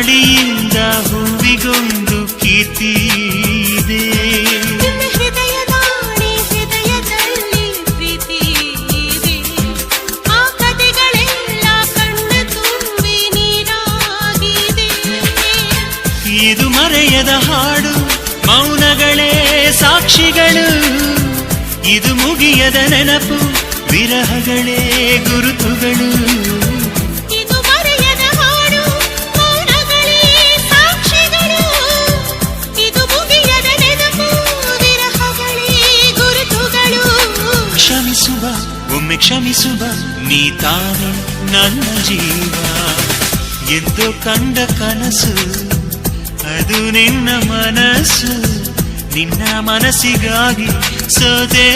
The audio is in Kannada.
ಗಾಳಿಯಿಂದ ಹೂವಿಗೊಂದು ಕೀರ್ತಿ ಇದೆ. ಹೃದಯದಲ್ಲಿ ಪ್ರೀತಿ ಇದೆ. ಆ ಕಥೆಗಳೆಲ್ಲ ಕಣ್ಣ ತುಂಬಿ ನೀರಾಗಿದೆ. ಇದು ಮರೆಯದ ಹಾಡು, ಮೌನಗಳೇ ಸಾಕ್ಷಿಗಳು. ಇದು ಮುಗಿಯದ ನೆನಪು, ವಿರಹಗಳೇ ಗುರುತುಗಳು. ಇದು ಮರೆಯದ ಹಾಡು, ಮೌನಗಳೇ ಸಾಕ್ಷಿಗಳು. ಇದು ಮುಗಿಯದ ನೆನಪು, ವಿರಹಗಳೇ ಗುರುತುಗಳು. ಕ್ಷಮಿಸುವ, ಒಮ್ಮೆ ಕ್ಷಮಿಸುವ, ನೀ ತಾನೇ ನನ್ನ ಜೀವ. ಎಂದು ಕಂಡ ಕನಸು ಅದು ನಿನ್ನ ಮನಸ್ಸು. ನಿನ್ನ ಮನಸ್ಸಿಗಾಗಿ ಸೋದೆ.